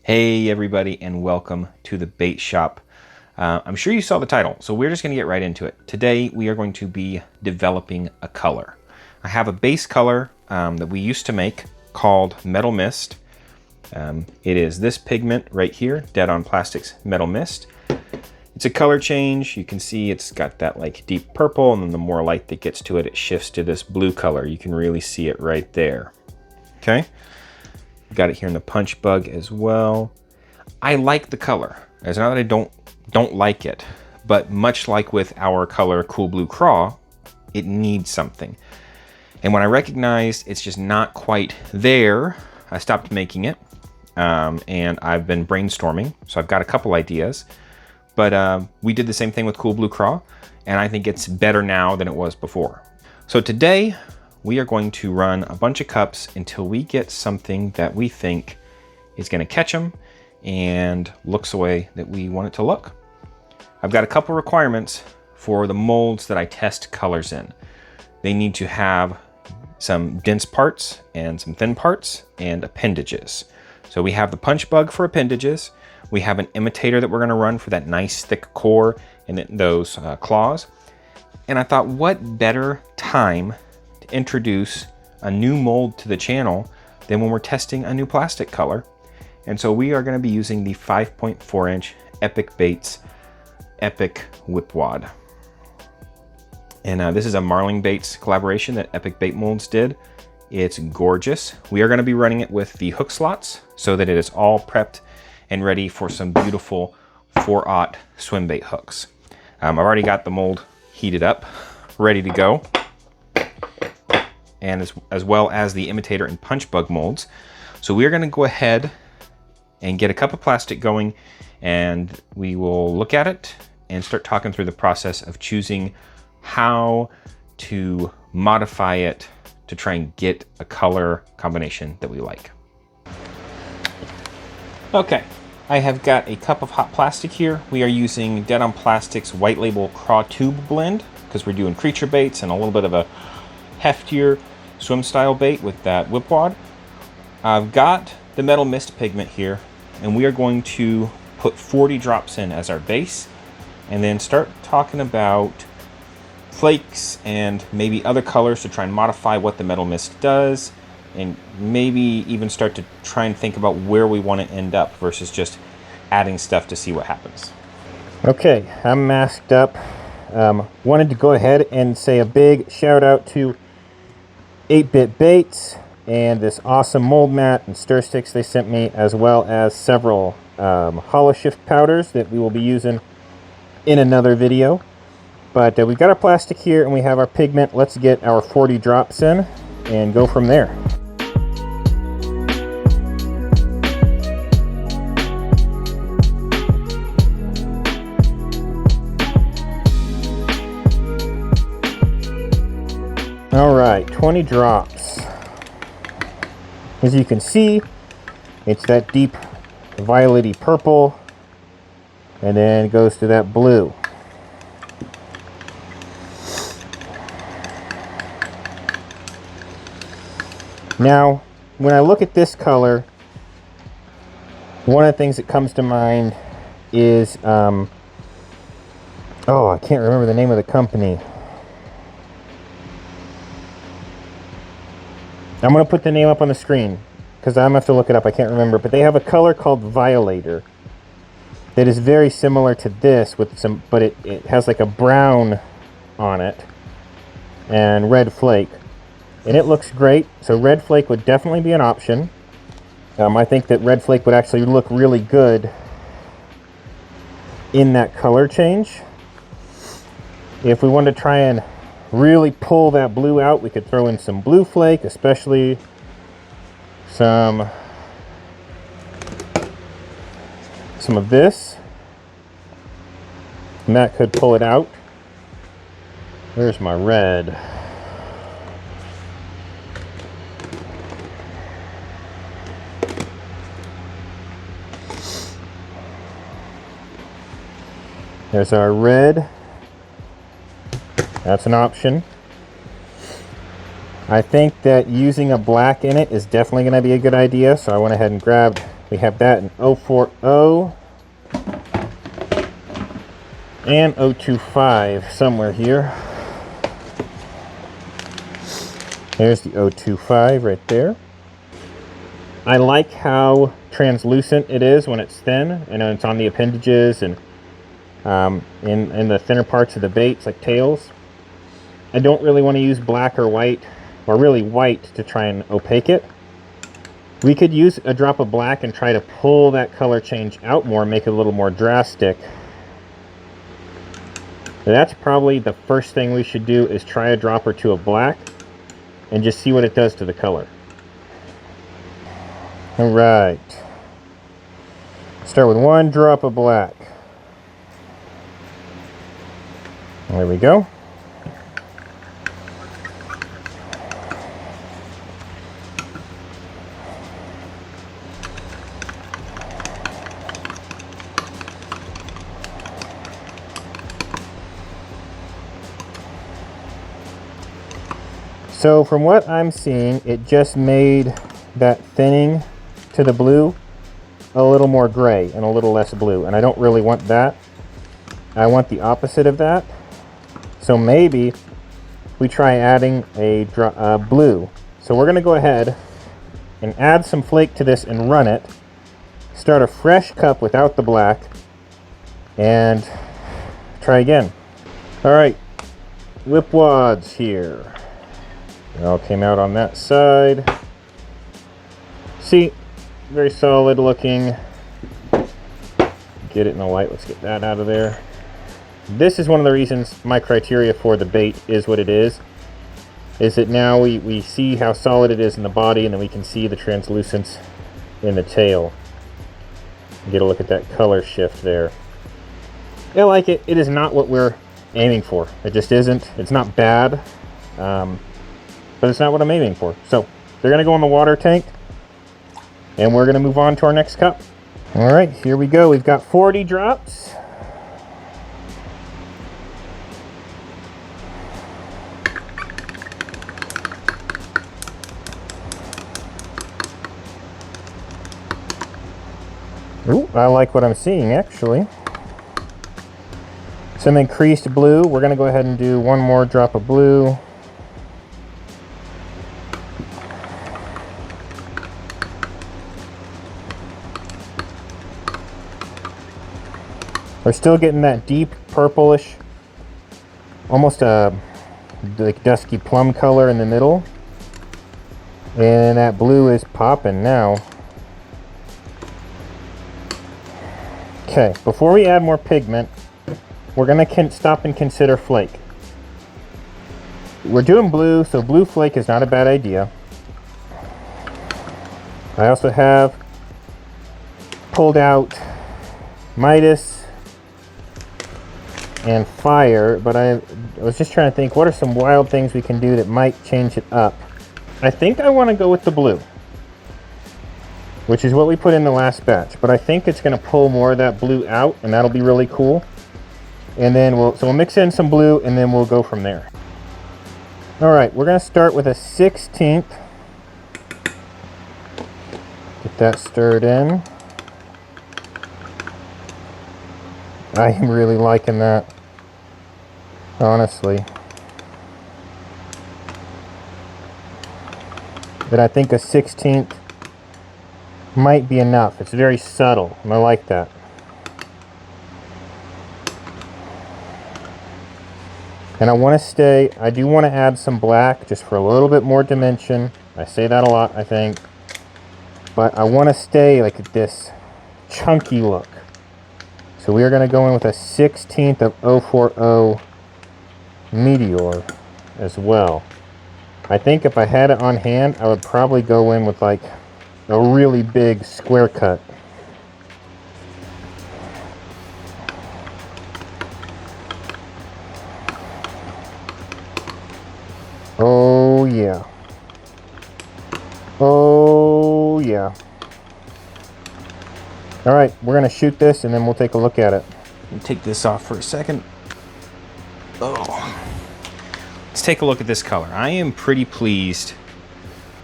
Hey everybody, and welcome to the bait shop. I'm sure you saw the title, so we're just going to get right into it. Today we are going to be developing a color. I have a base color that we used to make called Metal Mist. It is this pigment right here, Dead on Plastics Metal Mist. It's a color change. You can see it's got that like deep purple, and then the more light that gets to it, it shifts to this blue color. You can really see it right there. Okay. Got it here in the punch bug as well. I like the color. It's not that I don't like it, but much like with our color Cool Blue Craw, it needs something. And when I recognized it's just not quite there, I stopped making it. And I've been brainstorming, so I've got a couple ideas. But we did the same thing with Cool Blue Craw, and I think it's better now than it was before. So today, we are going to run a bunch of cups until we get something that we think is going to catch them and looks the way that we want it to look. I've got a couple requirements for the molds that I test colors in. They need to have some dense parts and some thin parts and appendages. So we have the punch bug for appendages. We have an imitator that we're going to run for that nice thick core and then those claws. And I thought, what better time introduce a new mold to the channel than when we're testing a new plastic color. And so we are going to be using the 5.4 inch Epic Baits Epic Whip Wad. And this is a Marling Baits collaboration that Epic Bait Molds did. It's gorgeous. We are going to be running it with the hook slots so that it is all prepped and ready for some beautiful 4/0 swim bait hooks. I've already got the mold heated up, ready to go. And as well as the imitator and punch bug molds. So we are going to go ahead and get a cup of plastic going, and we will look at it and start talking through the process of choosing how to modify it to try and get a color combination that we like. Okay, I have got a cup of hot plastic here. We are using Dead on Plastics White Label Craw Tube Blend because we're doing creature baits and a little bit of a heftier swim style bait with that whip wad. I've got the Metal Mist pigment here, and we are going to put 40 drops in as our base and then start talking about flakes and maybe other colors to try and modify what the Metal Mist does, and maybe even start to try and think about where we want to end up versus just adding stuff to see what happens. Okay, I'm masked up. Wanted to go ahead and say a big shout out to 8-Bit Baits and this awesome mold mat and stir sticks they sent me, as well as several hollow shift powders that we will be using in another video. But we've got our plastic here and we have our pigment. Let's get our 40 drops in and go from there. All right, 20 drops. As you can see, it's that deep violet-y purple, and then it goes to that blue. Now, when I look at this color, one of the things that comes to mind is, oh, I can't remember the name of the company. I'm going to put the name up on the screen because I'm going to have to look it up. I can't remember, but they have a color called Violator that is very similar to this with some, but it has like a brown on it and red flake, and it looks great. So red flake would definitely be an option. I think that red flake would actually look really good in that color change. If we wanted to try and really pull that blue out, we could throw in some blue flake, especially some of this, and that could pull it out. Where's my red? There's our red. That's an option. I think that using a black in it is definitely going to be a good idea, so I went ahead and grabbed We have that in 040 and 025 somewhere here. There's the 025 right there. I like how translucent it is when it's thin, and it's on the appendages and in the thinner parts of the baits, like tails. I don't really want to use black or white, or really white, to try and opaque it. We could use a drop of black and try to pull that color change out more, make it a little more drastic. That's probably the first thing we should do, is try a drop or two of black and just see what it does to the color. All right. Start with 1 drop of black. There we go. So from what I'm seeing, it just made that thinning to the blue a little more gray and a little less blue, and I don't really want that. I want the opposite of that. So maybe we try adding a blue. So we're going to go ahead and add some flake to this and run it. Start a fresh cup without the black and try again. All right, lip wads here. It all came out on that side. See, very solid looking. Get it in the light. Let's get that out of there. This is one of the reasons my criteria for the bait is what it is that now we see how solid it is in the body, and then we can see the translucence in the tail. Get a look at that color shift there. I like it. It is not what we're aiming for. It just isn't. It's not bad, but it's not what I'm aiming for. So they're going to go in the water tank, and we're going to move on to our next cup. All right, here we go. We've got 40 drops. Ooh, I like what I'm seeing, actually. Some increased blue. We're going to go ahead and do 1 more drop of blue. We're still getting that deep purplish, almost a like dusky plum color in the middle. And that blue is popping now. Okay, before we add more pigment, we're going to stop and consider flake. We're doing blue, so blue flake is not a bad idea. I also have pulled out Midas and Fire, but I was just trying to think, what are some wild things we can do that might change it up? I think I want to go with the blue, which is what we put in the last batch, but I think it's going to pull more of that blue out, and that'll be really cool. And then we'll mix in some blue, and then we'll go from there. All right, we're going to start with a 1/16. Get that stirred in. I am really liking that, honestly. But I think a 1/16 might be enough. It's very subtle, and I like that. And I do want to add some black just for a little bit more dimension. I say that a lot, I think. But I want to stay like this chunky look. So we are going to go in with a 1/16 of 040 Meteor as well. I think if I had it on hand, I would probably go in with like a really big square cut. Oh yeah. Oh yeah. All right, we're gonna shoot this and then we'll take a look at it. Take this off for a second. Oh. Let's take a look at this color. I am pretty pleased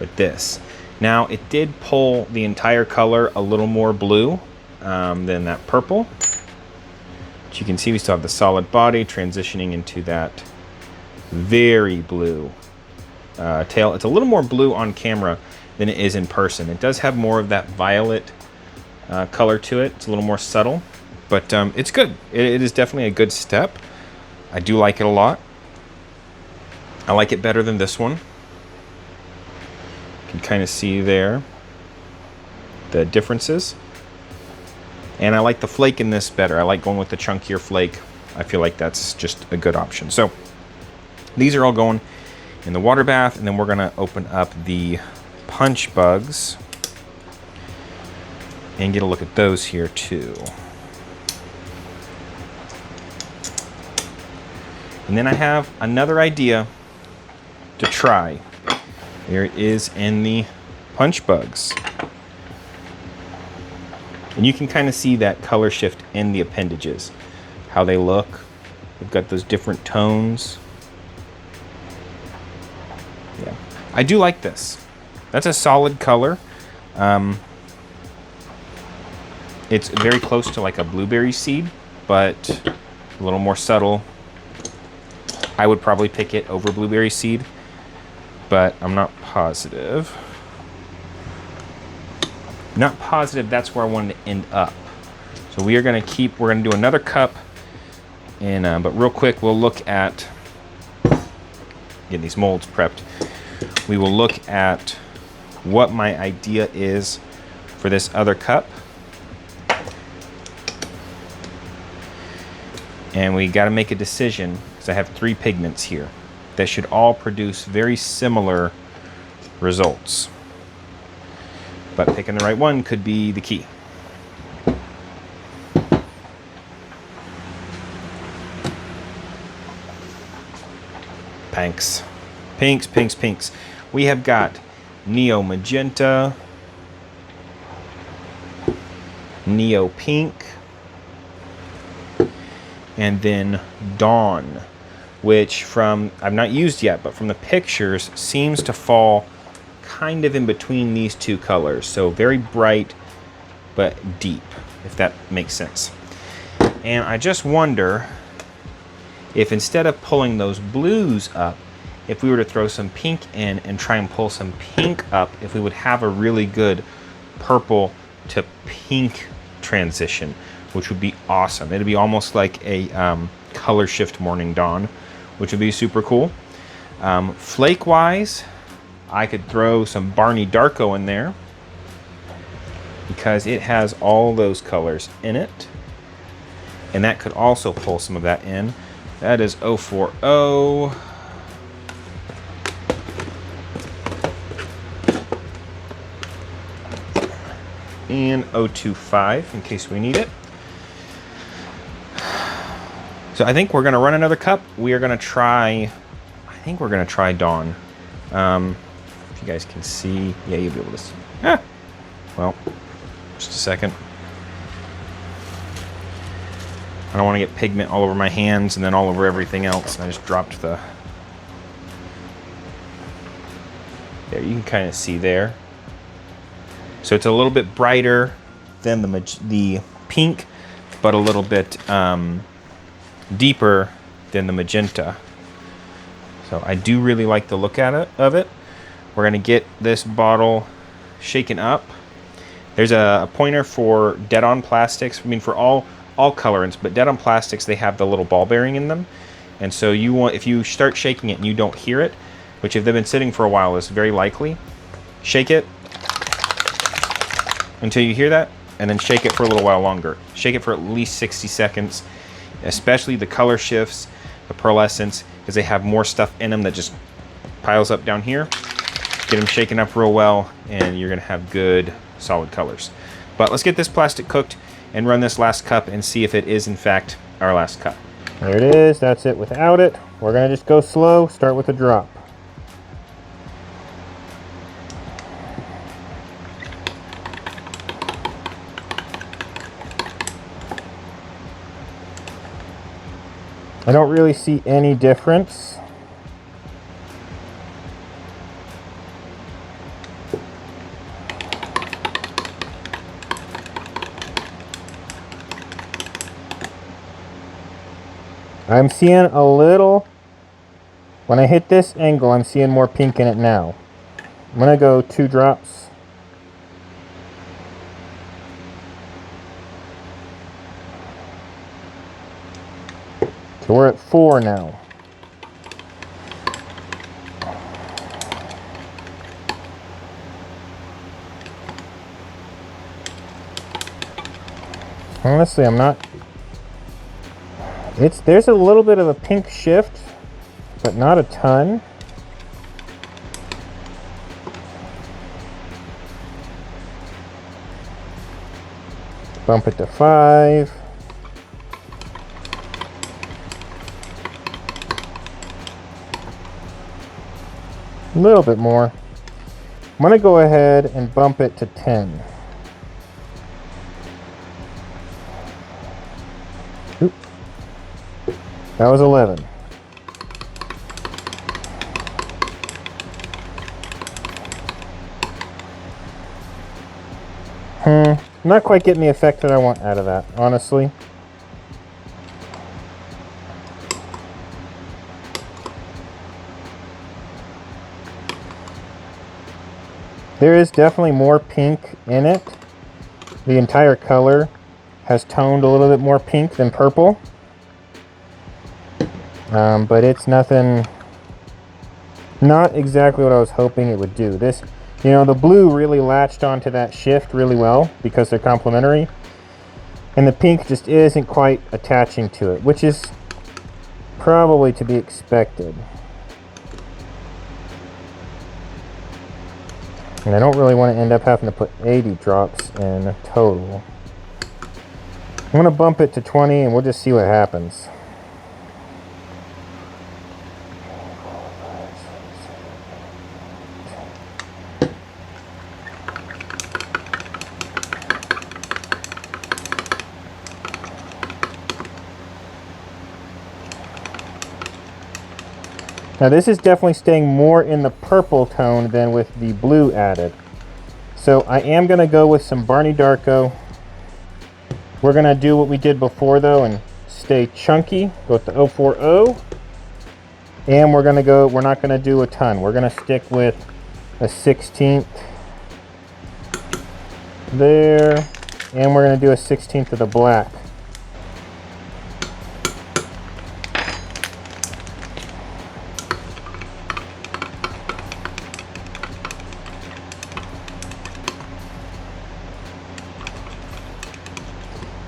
with this. Now it did pull the entire color a little more blue than that purple. But you can see we still have the solid body transitioning into that very blue tail. It's a little more blue on camera than it is in person. It does have more of that violet color to it. It's a little more subtle, but it's good. It is definitely a good step. I do like it a lot. I like it better than this one. You can kind of see there the differences. And I like the flake in this better. I like going with the chunkier flake. I feel like that's just a good option. So these are all going in the water bath, and then we're gonna open up the punch bugs and get a look at those here too. And then I have another idea to try. There it is in the punch bugs. And you can kind of see that color shift in the appendages, how they look. They've got those different tones. Yeah, I do like this. That's a solid color. It's very close to like a blueberry seed, but a little more subtle. I would probably pick it over blueberry seed, but I'm not positive. Not positive that's where I wanted to end up. So we're gonna do another cup, and but real quick we'll look at getting these molds prepped. We will look at what my idea is for this other cup. And we got to make a decision because I have 3 pigments here that should all produce very similar results. But picking the right one could be the key. Pinks. Pinks, pinks, pinks. We have got Neo Magenta, Neo Pink, and then Dawn, which I've not used yet, but from the pictures seems to fall kind of in between these 2 colors. So very bright, but deep, if that makes sense. And I just wonder if instead of pulling those blues up, if we were to throw some pink in and try and pull some pink up, if we would have a really good purple to pink transition, which would be awesome. It'd be almost like a color shift Morning Dawn, which would be super cool. Flake-wise, I could throw some Barney Darko in there because it has all those colors in it. And that could also pull some of that in. That is 040. And 025 in case we need it. So I think we're gonna run another cup. We are gonna try, I think we're gonna try Dawn. If you guys can see, yeah, you'll be able to see. Well, just a second. I don't want to get pigment all over my hands and then all over everything else. I just dropped the, there, you can kind of see there. So it's a little bit brighter than the pink, but a little bit deeper than the magenta. So I do really like the look of it. We're gonna get this bottle shaken up. There's a pointer for dead-on plastics. I mean, for all colorants, but dead-on plastics, they have the little ball bearing in them. And so if you start shaking it and you don't hear it, which if they've been sitting for a while is very likely, shake it until you hear that, and then shake it for a little while longer. Shake it for at least 60 seconds, especially the color shifts, the pearlescence, because they have more stuff in them that just piles up down here. Get them shaken up real well, and you're gonna have good, solid colors. But let's get this plastic cooked and run this last cup and see if it is in fact our last cup. There it is, that's it without it. We're gonna just go slow, start with a drop. I don't really see any difference. I'm seeing a little, when I hit this angle, I'm seeing more pink in it now. I'm gonna go 2 drops. So we're at 4 now. Honestly, I'm not... There's a little bit of a pink shift, but not a ton. Bump it to 5. A little bit more. I'm gonna go ahead and bump it to 10. Oop. That was 11. I'm not quite getting the effect that I want out of that, honestly. There is definitely more pink in it. The entire color has toned a little bit more pink than purple. But it's nothing, not exactly what I was hoping it would do. This, you know, the blue really latched onto that shift really well because they're complementary. And the pink just isn't quite attaching to it, which is probably to be expected. And I don't really want to end up having to put 80 drops in total. I'm going to bump it to 20 and we'll just see what happens. Now this is definitely staying more in the purple tone than with the blue added. So I am going to go with some Barney Darko. We're going to do what we did before though and stay chunky. Go with the 040. And we're not going to do a ton. We're going to stick with a 16th there. And we're going to do a 16th of the black.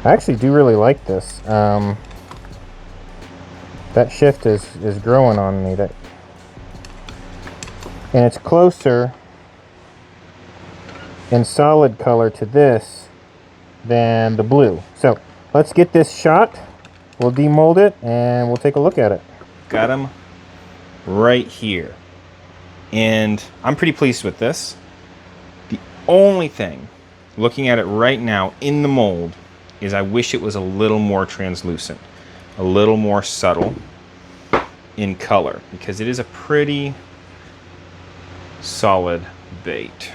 I actually do really like this. That shift is growing on me. And it's closer in solid color to this than the blue. So let's get this shot. We'll demold it and we'll take a look at it. Got them right here. And I'm pretty pleased with this. The only thing, looking at it right now in the mold, is I wish it was a little more translucent, a little more subtle in color, because it is a pretty solid bait.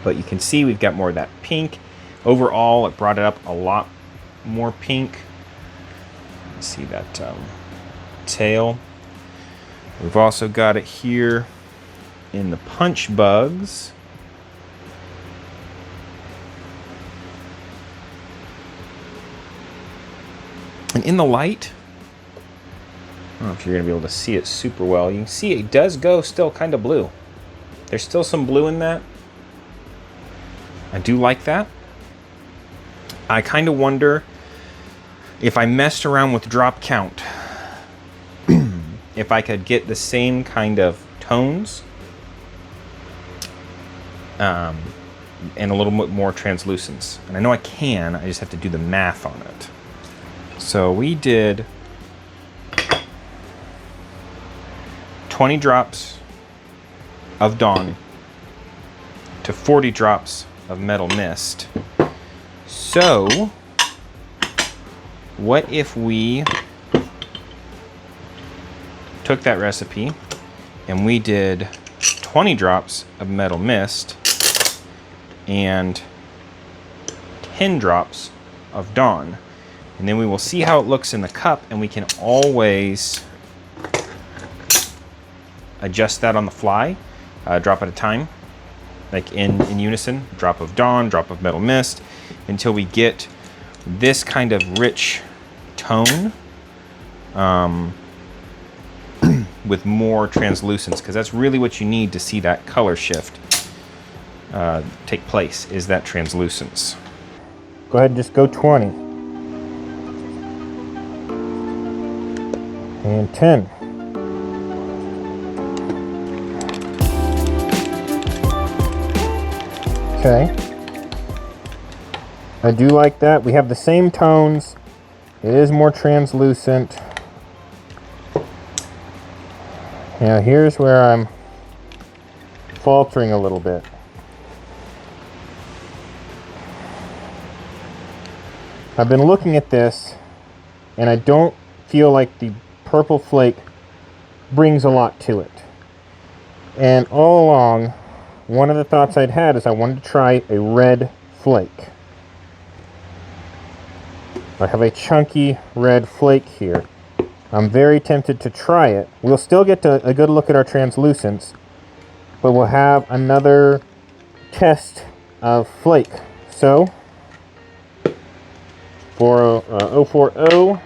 But you can see we've got more of that pink. Overall, it brought it up a lot more pink. You see that tail. We've also got it here in the punch bugs. And in the light, I don't know if you're going to be able to see it super well. You can see it does go still kind of blue. There's still some blue in that. I do like that. I kind of wonder if I messed around with drop count, if I could get the same kind of tones and a little bit more translucence. And I know I can, I just have to do the math on it. So we did 20 drops of Dawn to 40 drops of Metal Mist. So what if we took that recipe and we did 20 drops of Metal Mist and 10 drops of Dawn? And then we will see how it looks in the cup, and we can always adjust that on the fly, drop at a time, like in unison, drop of dawn, drop of metal mist, until we get this kind of rich tone with more translucence, because that's really what you need to see that color shift take place, is that translucence. Go ahead and just go 20. And 10. Okay. I do like that. We have the same tones. It is more translucent. Now here's where I'm faltering a little bit. I've been looking at this, and I don't feel like the purple flake brings a lot to it. And all along, one of the thoughts I'd had is I wanted to try a red flake. I have a chunky red flake here. I'm very tempted to try it. We'll still get a good look at our translucence, but we'll have another test of flake. So, for 040,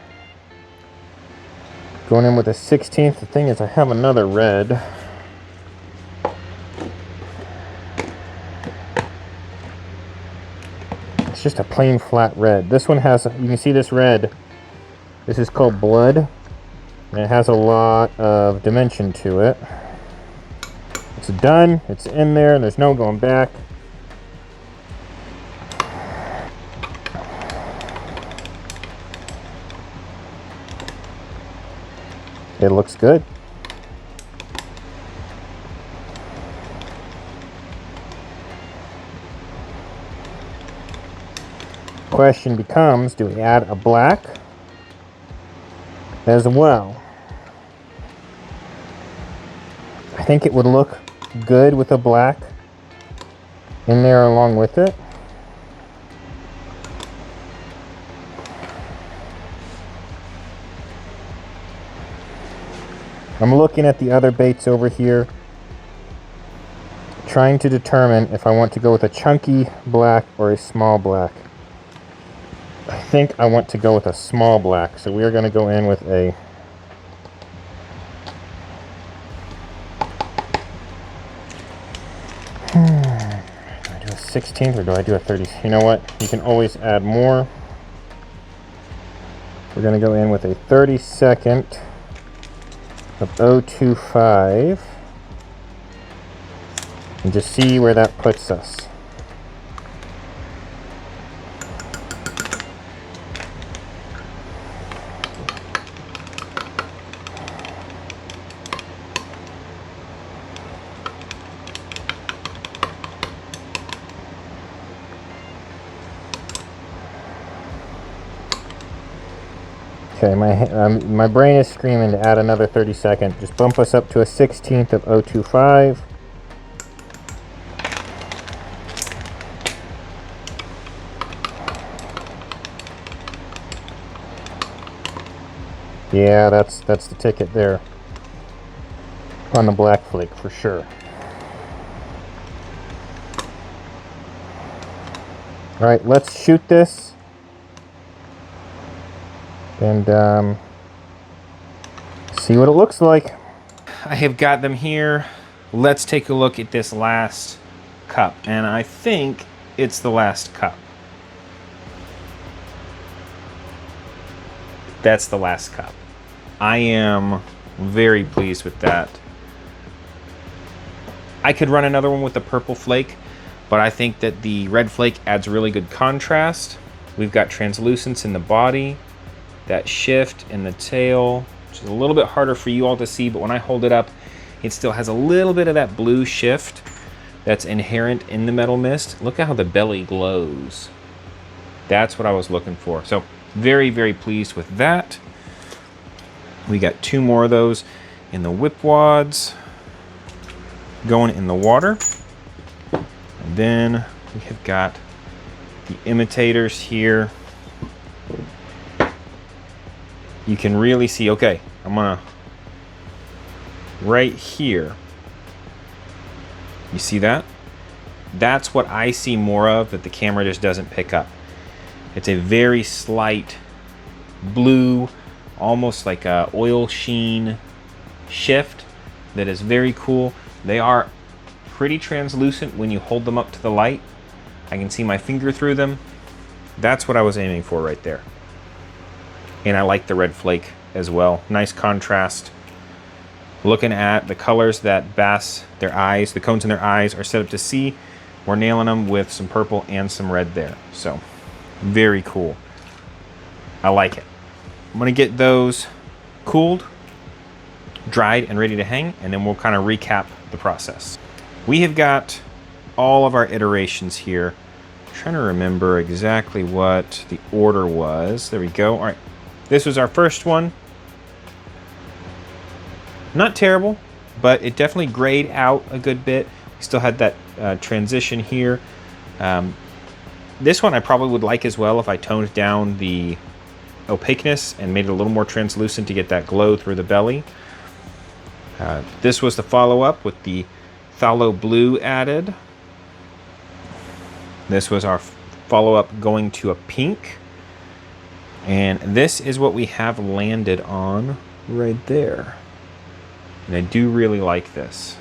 going in with a 16th. The thing is, I have another red. It's just a plain flat red. This one has, you can see this red. This is called blood, and it has a lot of dimension to it. It's done. It's in there, and there's no going back. It looks good. Question becomes, do we add a black as well? I think it would look good with a black in there along with it. I'm looking at the other baits over here, trying to determine if I want to go with a chunky black or a small black. I think I want to go with a small black, so we are going to go in with a do I do a 16th or do I do a 30? You know what? You can always add more. We're going to go in with a 32nd of 025 and just see where that puts us. Okay, my brain is screaming to add another 32nd. Just bump us up to a 16th of 025. Yeah, that's the ticket there on the black flake for sure. All right, let's shoot this. And see what it looks like. I have got them here. Let's take a look at this last cup, and I think it's the last cup. That's the last cup. I am very pleased with that. I could run another one with the purple flake, but I think that the red flake adds really good contrast. We've got translucence in the body, that shift in the tail, which is a little bit harder for you all to see, but when I hold it up, it still has a little bit of that blue shift that's inherent in the metal mist. Look at how the belly glows. That's what I was looking for. So very, very pleased with that. We got 2 more of those in the whip wads going in the water. And then we have got the imitators here you can really see, okay, I'm gonna, right here, you see that? That's what I see more of that the camera just doesn't pick up. It's a very slight blue, almost like a oil sheen shift that is very cool. They are pretty translucent when you hold them up to the light. I can see my finger through them. That's what I was aiming for right there. And I like the red flake as well. Nice contrast. Looking at the colors that Bass, their eyes, the cones in their eyes are set up to see. We're nailing them with some purple and some red there. So very cool. I like it. I'm gonna get those cooled, dried, and ready to hang, and then we'll kind of recap the process. We have got all of our iterations here. I'm trying to remember exactly what the order was. There we go. All right, this was our first one. Not terrible, but it definitely grayed out a good bit. We still had that transition here. This one I probably would like as well if I toned down the opaqueness and made it a little more translucent to get that glow through the belly. This was the follow-up with the phthalo blue added. This was our follow-up going to a pink. And this is what we have landed on right there. And I do really like this.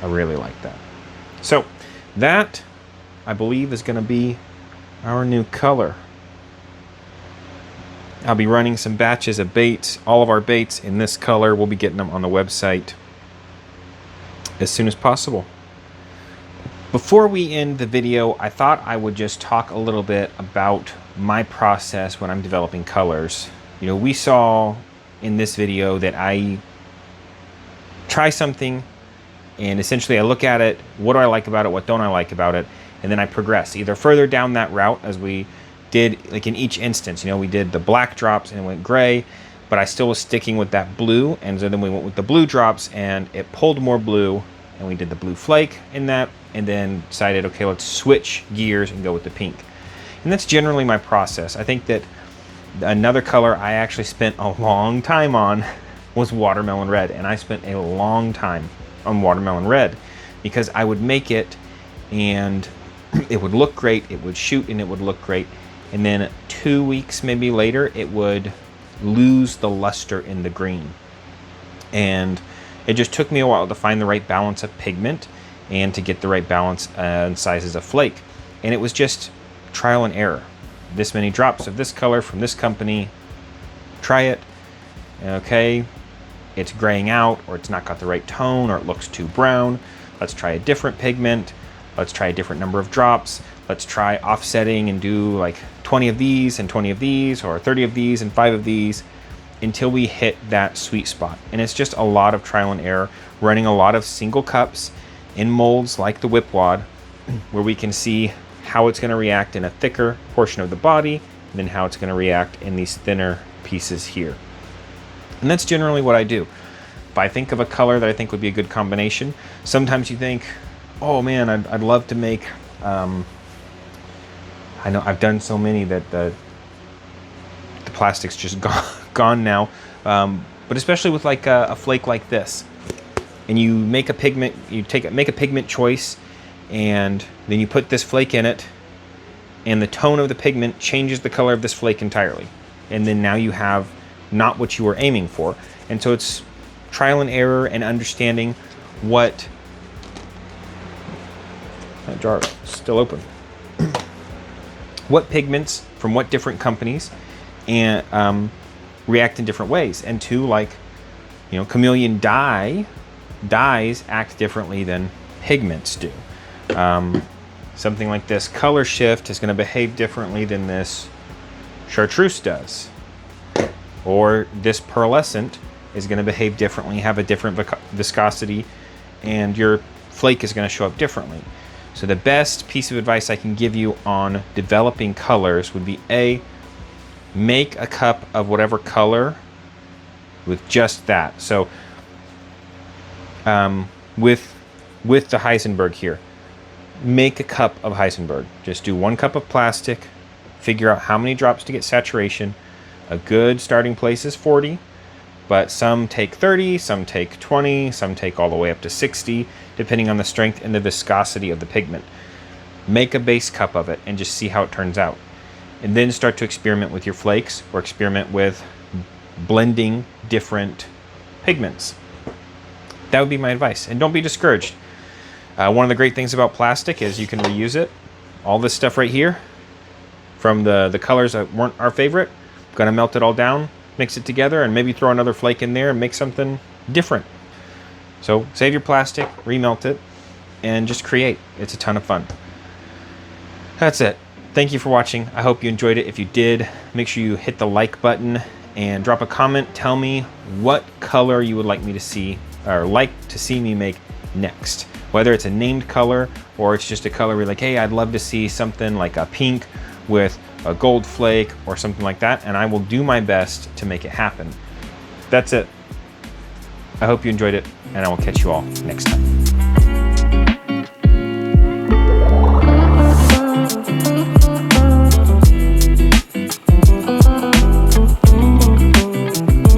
I really like that. So that, I believe, is going to be our new color. I'll be running some batches of baits, all of our baits in this color. We'll be getting them on the website as soon as possible. Before we end the video, I thought I would just talk a little bit about my process when I'm developing colors. You know, we saw in this video that I try something and essentially I look at it, what do I like about it, what don't I like about it, and then I progress either further down that route as we did like in each instance. You know, we did the black drops and it went gray, but I still was sticking with that blue, and so then we went with the blue drops and it pulled more blue, and we did the blue flake in that, and then decided, okay, let's switch gears and go with the pink. And that's generally my process. I think that another color I actually spent a long time on was watermelon red, and I spent a long time on watermelon red because I would make it and it would look great, it would shoot and it would look great, and then 2 weeks maybe later it would lose the luster in the green. And it just took me a while to find the right balance of pigment and to get the right balance and sizes of flake. And it was just trial and error. This many drops of this color from this company, try it, okay, it's graying out, or it's not got the right tone, or it looks too brown. Let's try a different pigment. Let's try a different number of drops. Let's try offsetting and do like 20 of these and 20 of these, or 30 of these and 5 of these, until we hit that sweet spot. And it's just a lot of trial and error, running a lot of single cups in molds like the whip wad, where we can see how it's going to react in a thicker portion of the body, and then how it's going to react in these thinner pieces here. And that's generally what I do. If I think of a color that I think would be a good combination, sometimes you think, oh man, I'd love to make, I know I've done so many that the plastic's just gone now, but especially with like a flake like this, and you make a pigment, make a pigment choice, and then you put this flake in it, and the tone of the pigment changes the color of this flake entirely, and then now you have not what you were aiming for. And so it's trial and error and understanding what, that jar is still open, what pigments from what different companies and react in different ways. And two, like, you know, chameleon dyes act differently than pigments do. Something like this color shift is going to behave differently than this chartreuse does, or this pearlescent is going to behave differently, have a different viscosity, and your flake is going to show up differently. So the best piece of advice I can give you on developing colors would be A, make a cup of whatever color with just that. So with the Heisenberg here, make a cup of Heisenberg. Just do 1 cup of plastic, figure out how many drops to get saturation. A good starting place is 40, but some take 30, some take 20, some take all the way up to 60, depending on the strength and the viscosity of the pigment. Make a base cup of it and just see how it turns out. And then start to experiment with your flakes or experiment with blending different pigments. That would be my advice. And don't be discouraged. One of the great things about plastic is you can reuse it. All this stuff right here from the colors that weren't our favorite, I'm gonna melt it all down, mix it together, and maybe throw another flake in there and make something different. So save your plastic, remelt it, and just create. It's a ton of fun. That's it. Thank you for watching. I hope you enjoyed it. If you did, make sure you hit the like button and drop a comment. Tell me what color you would like me to see, or like to see me make next. Whether it's a named color or it's just a color where you're like, hey, I'd love to see something like a pink with a gold flake or something like that, and I will do my best to make it happen. That's it. I hope you enjoyed it, and I will catch you all next time.